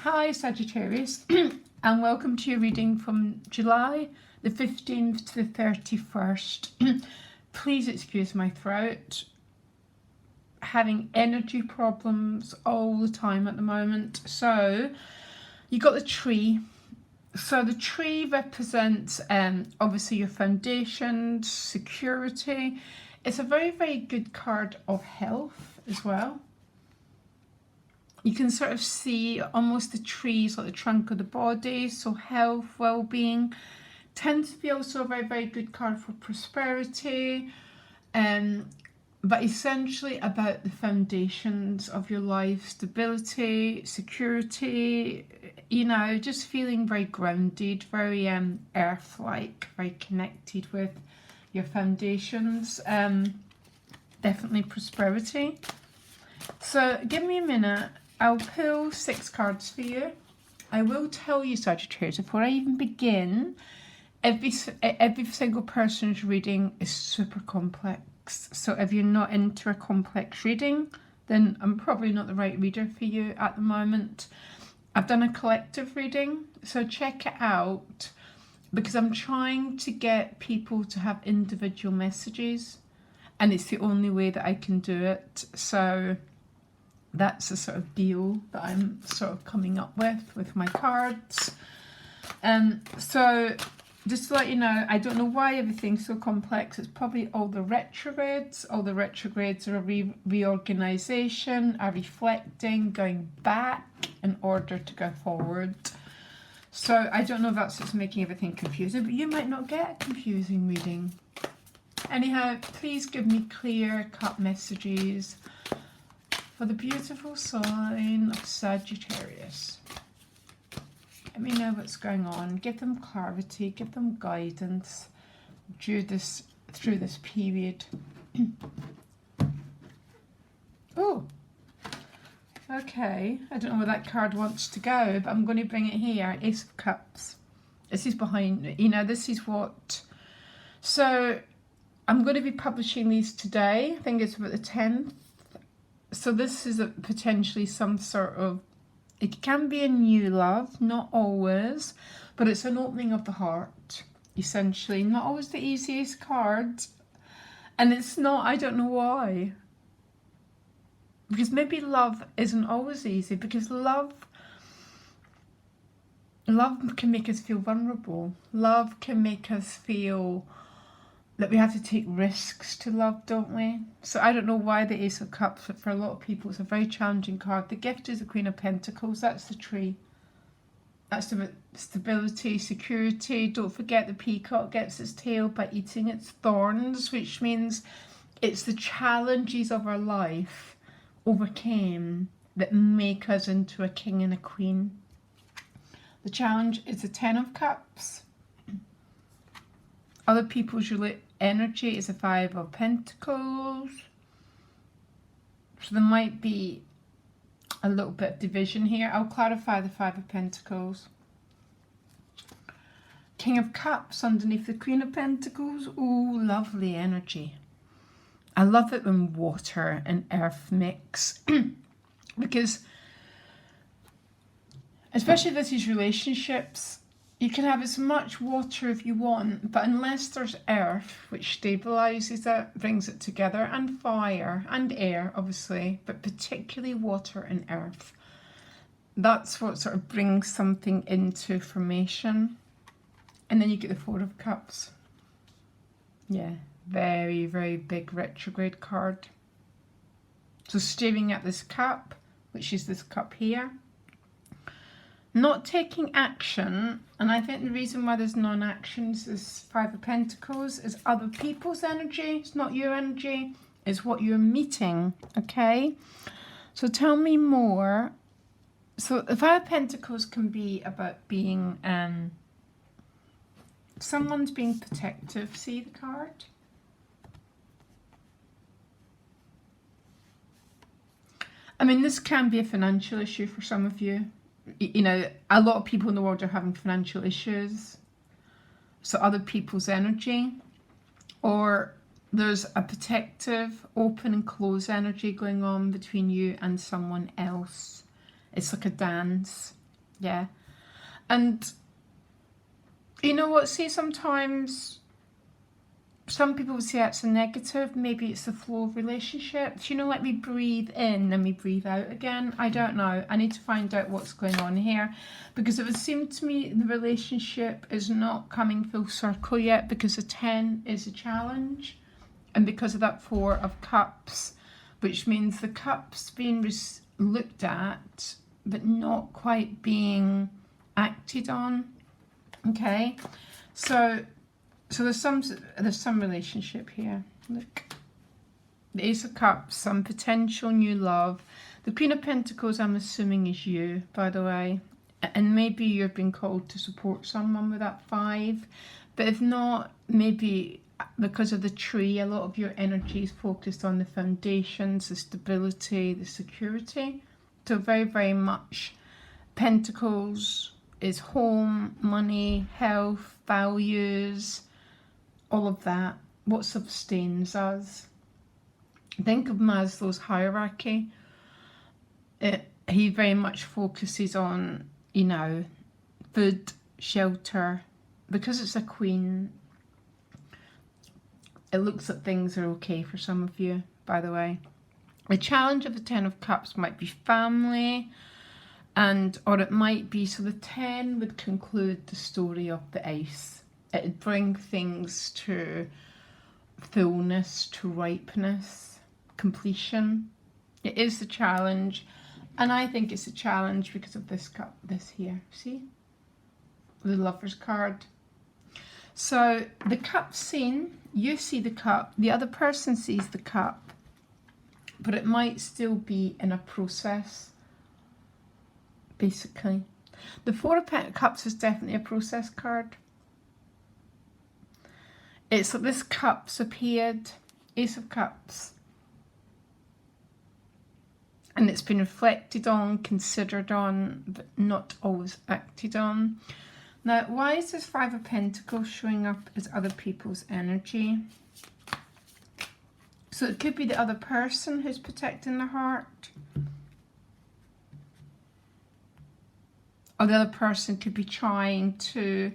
Hi Sagittarius and welcome to your reading from July the 15th to the 31st. Please excuse my throat. Having energy problems all the time at the moment. So you got the tree. So the tree represents obviously your foundations, security. It's a very, very good card of health as well. You can sort of see almost the trees like the trunk of the body, so health, well-being. Tends to be also a very, very good card for prosperity, but essentially about the foundations of your life, stability, security, you know, just feeling very grounded, very earth-like, very connected with your foundations. Definitely prosperity. So give me a minute. I'll pull 6 cards for you. I will tell you, Sagittarius, before I even begin, every single person's reading is super complex. So if you're not into a complex reading, then I'm probably not the right reader for you at the moment. I've done a collective reading, so check it out, because I'm trying to get people to have individual messages, and it's the only way that I can do it. So that's the sort of deal that I'm sort of coming up with my cards. So just to let you know, I don't know why everything's so complex. It's probably all the retrogrades. All the retrogrades are a reorganization, are reflecting, going back in order to go forward. So I don't know if that's what's making everything confusing, but you might not get a confusing reading. Anyhow, please give me clear-cut messages for the beautiful sign of Sagittarius. Let me know what's going on. Give them clarity, give them guidance through this period. Oh, okay. I don't know where that card wants to go, but I'm going to bring it here. Ace of Cups. This is behind, you know, this is what. So I'm going to be publishing these today. I think it's about the 10th. So this is potentially some sort of, it can be a new love, not always, but it's an opening of the heart, essentially. Not always the easiest card. And it's not, I don't know why. Because maybe love isn't always easy, because love can make us feel vulnerable. Love can make us feel that we have to take risks to love, don't we? So I don't know why the Ace of Cups, but for a lot of people it's a very challenging card. The gift is the Queen of Pentacles. That's the tree. That's the stability, security. Don't forget the peacock gets its tail by eating its thorns, which means it's the challenges of our life overcame that make us into a king and a queen. The challenge is the 10 of Cups. Other people's energy is a 5 of Pentacles. So there might be a little bit of division here. I'll clarify the 5 of Pentacles. King of Cups underneath the Queen of Pentacles. Oh, lovely energy. I love it when water and earth mix. Because, especially with these relationships, you can have as much water if you want, but unless there's earth, which stabilizes it, brings it together, and fire and air, obviously, but particularly water and earth, that's what sort of brings something into formation. And then you get the 4 of Cups. Yeah, very, very big retrograde card. So staring at this cup, which is this cup here, not taking action, and I think the reason why there's non-actions is 5 of Pentacles is other people's energy. It's not your energy, it's what you're meeting, okay? So tell me more. So the 5 of Pentacles can be about being, someone's being protective. See the card? I mean, this can be a financial issue for some of you. You know, a lot of people in the world are having financial issues. So other people's energy, or there's a protective, open and closed energy going on between you and someone else. It's like a dance. Yeah. And you know what, see, sometimes some people would say that's a negative. Maybe it's the flow of relationships. You know, like we breathe in and we breathe out again. I don't know. I need to find out what's going on here, because it would seem to me the relationship is not coming full circle yet, because the 10 is a challenge, and because of that 4 of Cups, which means the cups being looked at but not quite being acted on. Okay, so there's some relationship here. Look, the Ace of Cups, some potential new love. The Queen of Pentacles, I'm assuming, is you, by the way, and maybe you've been called to support someone with that 5, but if not, maybe because of the tree, a lot of your energy is focused on the foundations, the stability, the security. So very, very much Pentacles is home, money, health, values, all of that. What sustains us. Think of Maslow's hierarchy. He very much focuses on, you know, food, shelter. Because it's a queen, it looks like things are okay for some of you, by the way. The challenge of the 10 of Cups might be family, or it might be, so the 10 would conclude the story of the Ace. It would bring things to fullness, to ripeness, completion. It is the challenge, and I think it's a challenge because of this cup, this here, see? The Lover's card. So the cup seen, you see the cup, the other person sees the cup, but it might still be in a process, basically. The 4 of Cups is definitely a process card. It's like this cup's appeared, Ace of Cups, and it's been reflected on, considered on, but not always acted on. Now, why is this 5 of Pentacles showing up as other people's energy? So it could be the other person who's protecting their heart. Or the other person could be trying to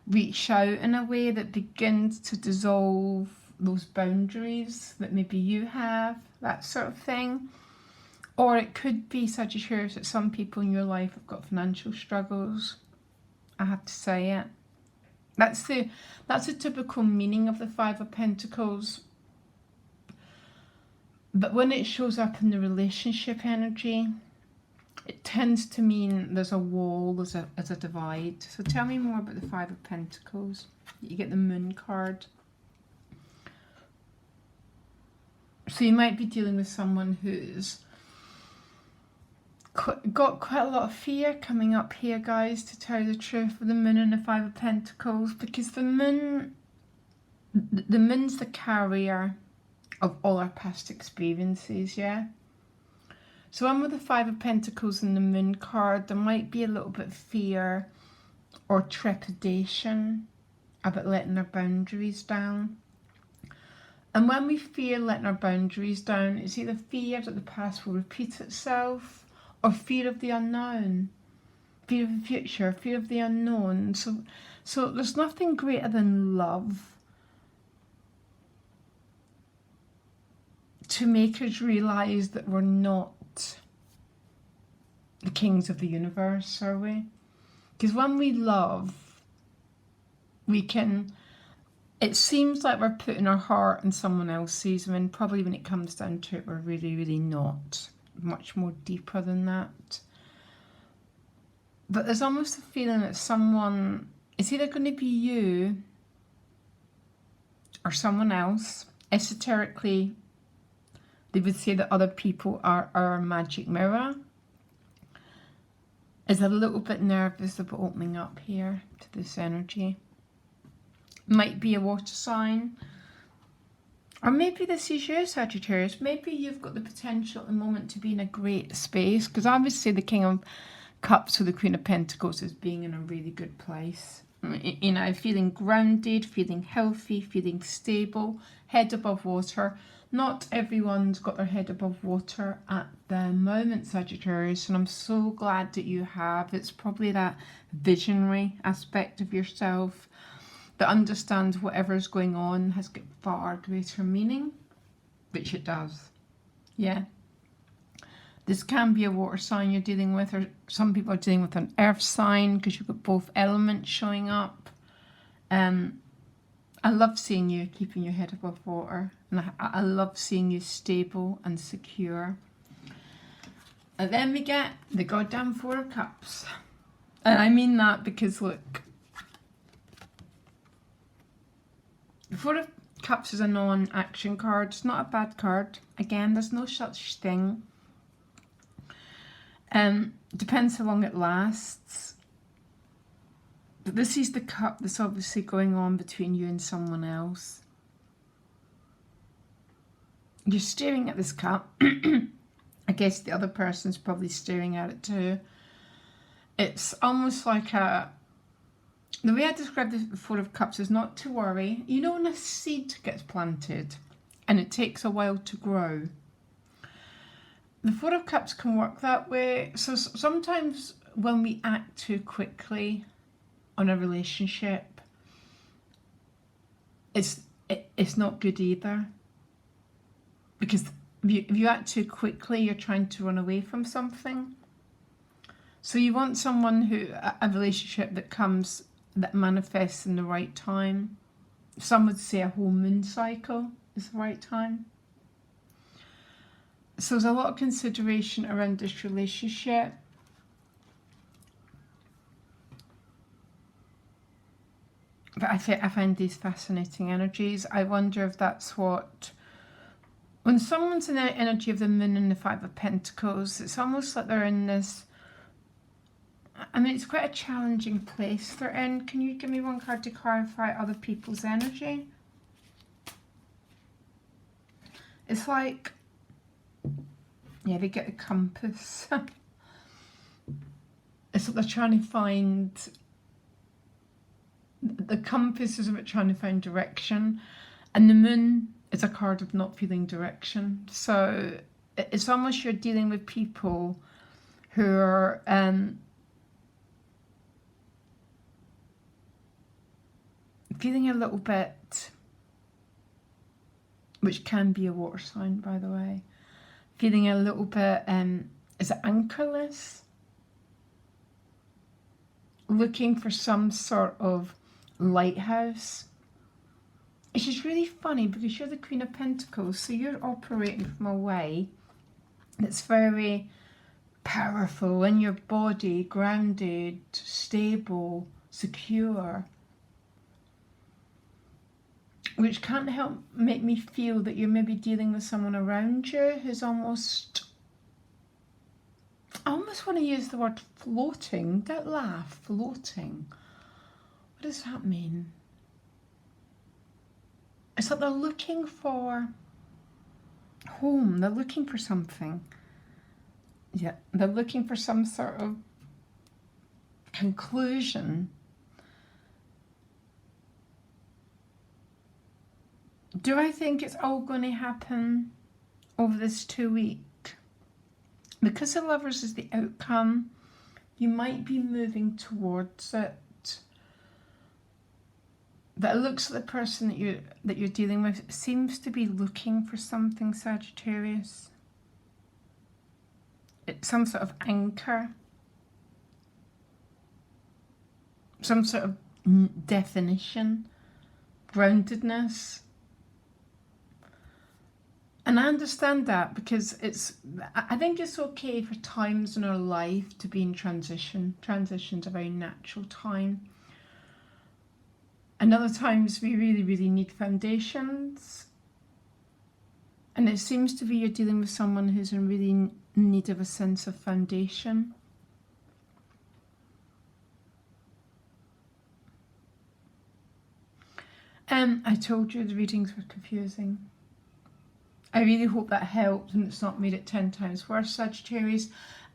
reach out in a way that begins to dissolve those boundaries that maybe you have, that sort of thing. Or it could be, Sagittarius, that some people in your life have got financial struggles. I have to say it. That's the typical meaning of the 5 of Pentacles. But when it shows up in the relationship energy, it tends to mean there's a wall, there's a divide. So tell me more about the 5 of Pentacles. You get the Moon card. So you might be dealing with someone who's got quite a lot of fear coming up here, guys, to tell you the truth, with the Moon and the 5 of Pentacles, because the Moon's the carrier of all our past experiences, yeah? So when with the 5 of Pentacles and the Moon card, there might be a little bit of fear or trepidation about letting our boundaries down. And when we fear letting our boundaries down, it's either fear that the past will repeat itself, or fear of the unknown, fear of the future, fear of the unknown. So there's nothing greater than love to make us realise that we're not the kings of the universe, are we? Because when we love, we can, it seems like we're putting our heart in someone else's, and probably when it comes down to it, we're really, really not. Much more deeper than that. But there's almost a feeling that someone, it's either going to be you or someone else. Esoterically, they would say that other people are our magic mirror. Is a little bit nervous about opening up here to this energy. Might be a water sign. Or maybe this is you, Sagittarius. Maybe you've got the potential at the moment to be in a great space. Because I would say the King of Cups or the Queen of Pentacles is being in a really good place. You know, feeling grounded, feeling healthy, feeling stable, head above water. Not everyone's got their head above water at the moment, Sagittarius, and I'm so glad that you have. It's probably that visionary aspect of yourself that understands whatever's going on has got far greater meaning, which it does. Yeah. This can be a water sign you're dealing with, or some people are dealing with an earth sign because you've got both elements showing up. I love seeing you keeping your head above water, and I love seeing you stable and secure. And then we get the goddamn Four of Cups. And I mean that because, look, the Four of Cups is a non-action card. It's not a bad card. Again, there's no such thing. Depends how long it lasts. But this is the cup that's obviously going on between you and someone else. You're staring at this cup. I guess the other person's probably staring at it too. It's almost like the way I describe the Four of Cups is not to worry. You know when a seed gets planted and it takes a while to grow? The Four of Cups can work that way. So sometimes when we act too quickly on a relationship, it's not good either. Because if you act too quickly, you're trying to run away from something. So you want someone a relationship that manifests in the right time. Some would say a whole moon cycle is the right time. So there's a lot of consideration around this relationship. But I find these fascinating energies. I wonder if that's what... When someone's in the energy of the moon and the Five of Pentacles, it's almost like they're in this... I mean, it's quite a challenging place they're in. Can you give me one card to clarify other people's energy? It's like... Yeah, they get the compass. It's like they're trying to find... The compass is about trying to find direction. And the moon is a card of not feeling direction. So it's almost you're dealing with people who are... feeling a little bit... Which can be a water sign, by the way. Feeling a little bit... is it anchorless? Looking for some sort of lighthouse. Which is really funny because you're the Queen of Pentacles, so you're operating from a way that's very powerful in your body, grounded, stable, secure, which can't help make me feel that you're maybe dealing with someone around you who's almost... I almost want to use the word floating. Don't laugh. Floating. What does that mean? It's like they're looking for home. They're looking for something. Yeah, they're looking for some sort of conclusion. Do I think it's all going to happen over this 2 week? Because the Lovers is the outcome, you might be moving towards it. That it looks like the person that you're dealing with seems to be looking for something, Sagittarius. It's some sort of anchor. Some sort of definition. Groundedness. And I understand that because I think it's okay for times in our life to be in transition. Transition's a very natural time. And other times we really, really need foundations. And it seems to be you're dealing with someone who's in really need of a sense of foundation. I told you the readings were confusing. I really hope that helped and it's not made it 10 times worse, Sagittarius.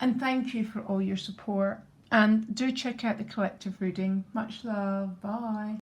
And thank you for all your support. And do check out the collective reading. Much love. Bye.